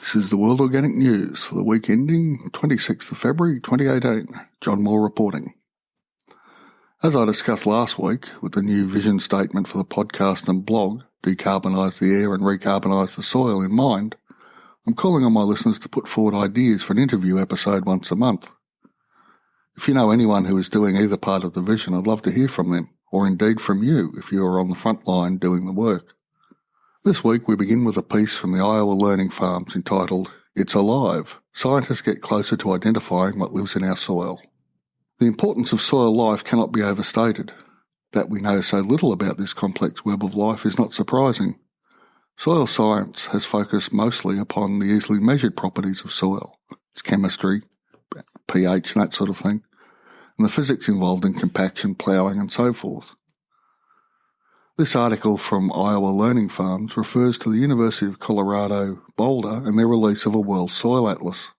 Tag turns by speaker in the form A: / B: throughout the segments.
A: This is the World Organic News for the week ending 26th of February 2018. John Moore reporting. As I discussed last week with the new vision statement for the podcast and blog, Decarbonise the Air and Recarbonise the Soil in mind, I'm calling on my listeners to put forward ideas for an interview episode once a month. If you know anyone who is doing either part of the vision, I'd love to hear from them, or indeed from you if you are on the front line doing the work. This week we begin with a piece from the Iowa Learning Farms entitled, It's Alive. Scientists get closer to identifying what lives in our soil. The importance of soil life cannot be overstated. That we know so little about this complex web of life is not surprising. Soil science has focused mostly upon the easily measured properties of soil, its chemistry, pH and that sort of thing, and the physics involved in compaction, ploughing and so forth. This article from Iowa Learning Farms refers to the University of Colorado, Boulder, and their release of a World Soil Atlas.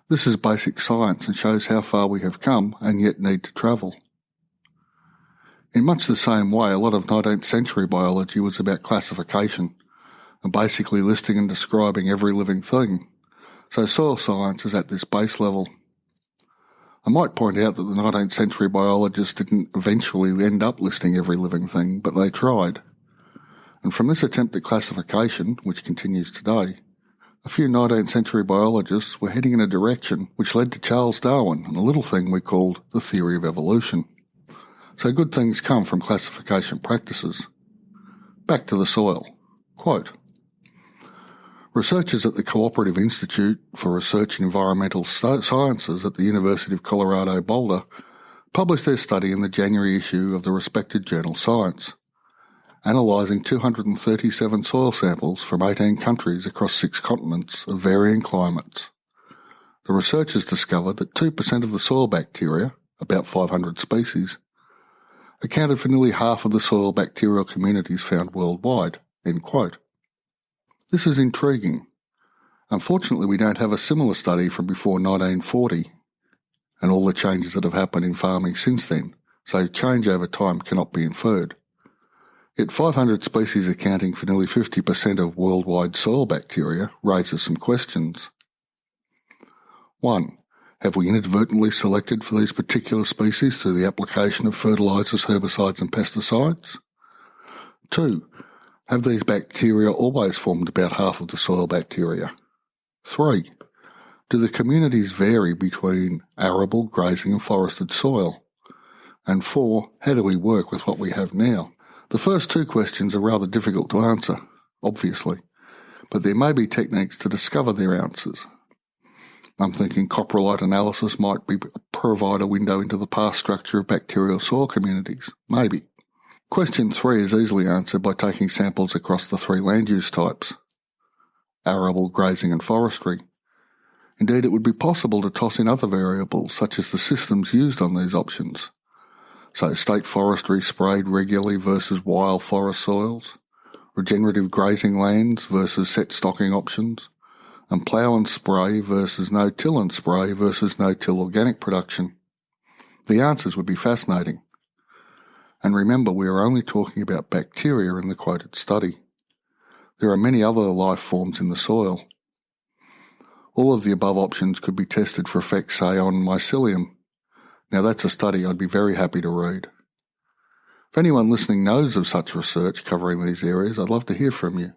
A: This is basic science and shows how far we have come and yet need to travel. In much the same way, a lot of 19th century biology was about classification and basically listing and describing every living thing. So soil science is at this base level. I might point out that the 19th century biologists didn't eventually end up listing every living thing, but they tried. And from this attempt at classification, which continues today, a few 19th century biologists were heading in a direction which led to Charles Darwin and a little thing we called the theory of evolution. So good things come from classification practices. Back to the soil. Quote, researchers at the Cooperative Institute for Research in Environmental Sciences at the University of Colorado, Boulder, published their study in the January issue of the respected journal Science, analysing 237 soil samples from 18 countries across 6 continents of varying climates. The researchers discovered that 2% of the soil bacteria, about 500 species, accounted for nearly half of the soil bacterial communities found worldwide. End quote. This is intriguing. Unfortunately, we don't have a similar study from before 1940 and all the changes that have happened in farming since then, so change over time cannot be inferred. Yet 500 species accounting for nearly 50% of worldwide soil bacteria raises some questions. 1. Have we inadvertently selected for these particular species through the application of fertilisers, herbicides and pesticides? 2. Have these bacteria always formed about half of the soil bacteria? 3. Do the communities vary between arable, grazing and forested soil? And 4. How do we work with what we have now? The first 2 questions are rather difficult to answer, obviously, but there may be techniques to discover their answers. I'm thinking coprolite analysis might provide a window into the past structure of bacterial soil communities. Maybe. Question 3 is easily answered by taking samples across the 3 land use types: arable, grazing and forestry. Indeed, it would be possible to toss in other variables such as the systems used on these options. So state forestry sprayed regularly versus wild forest soils, regenerative grazing lands versus set stocking options, and plough and spray versus no-till and spray versus no-till organic production. The answers would be fascinating. And remember, we are only talking about bacteria in the quoted study. There are many other life forms in the soil. All of the above options could be tested for effects, say, on mycelium. Now that's a study I'd be very happy to read. If anyone listening knows of such research covering these areas, I'd love to hear from you.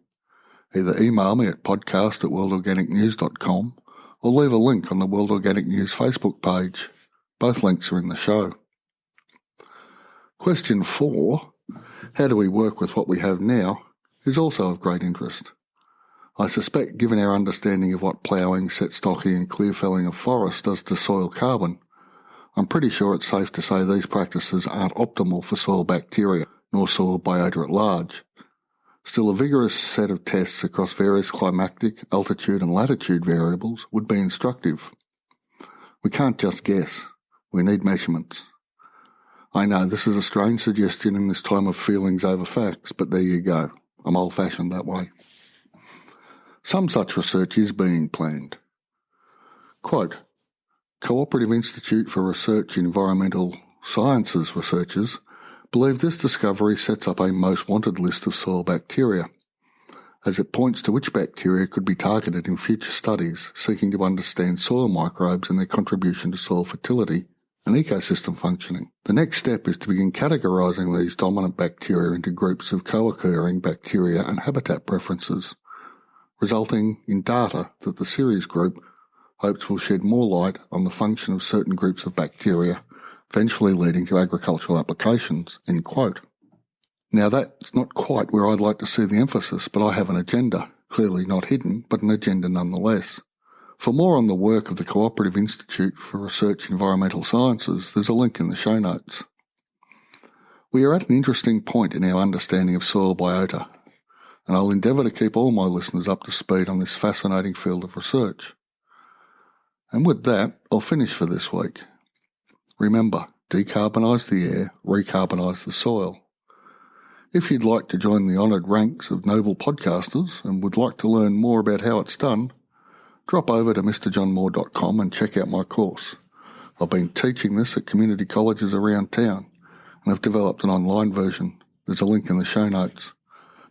A: Either email me at podcast@worldorganicnews.com or leave a link on the World Organic News Facebook page. Both links are in the show. Question 4, how do we work with what we have now, is also of great interest. I suspect, given our understanding of what ploughing, set stocking and clear felling of forests does to soil carbon, I'm pretty sure it's safe to say these practices aren't optimal for soil bacteria, nor soil biota at large. Still, a vigorous set of tests across various climatic, altitude and latitude variables would be instructive. We can't just guess. We need measurements. I know this is a strange suggestion in this time of feelings over facts, but there you go. I'm old-fashioned that way. Some such research is being planned. Quote, Cooperative Institute for Research in Environmental Sciences researchers believe this discovery sets up a most wanted list of soil bacteria, as it points to which bacteria could be targeted in future studies seeking to understand soil microbes and their contribution to soil fertility and ecosystem functioning. The next step is to begin categorising these dominant bacteria into groups of co-occurring bacteria and habitat preferences, resulting in data that the series group hopes will shed more light on the function of certain groups of bacteria, eventually leading to agricultural applications, end quote. Now that's not quite where I'd like to see the emphasis, but I have an agenda, clearly not hidden, but an agenda nonetheless. For more on the work of the Cooperative Institute for Research in Environmental Sciences, there's a link in the show notes. We are at an interesting point in our understanding of soil biota, and I'll endeavour to keep all my listeners up to speed on this fascinating field of research. And with that, I'll finish for this week. Remember, decarbonise the air, recarbonise the soil. If you'd like to join the honoured ranks of noble podcasters and would like to learn more about how it's done, drop over to mrjohnmoore.com and check out my course. I've been teaching this at community colleges around town and have developed an online version. There's a link in the show notes.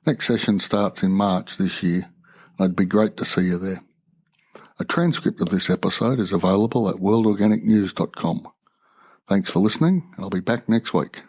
A: Next session starts in March this year, and it'd be great to see you there. A transcript of this episode is available at worldorganicnews.com. Thanks for listening, and I'll be back next week.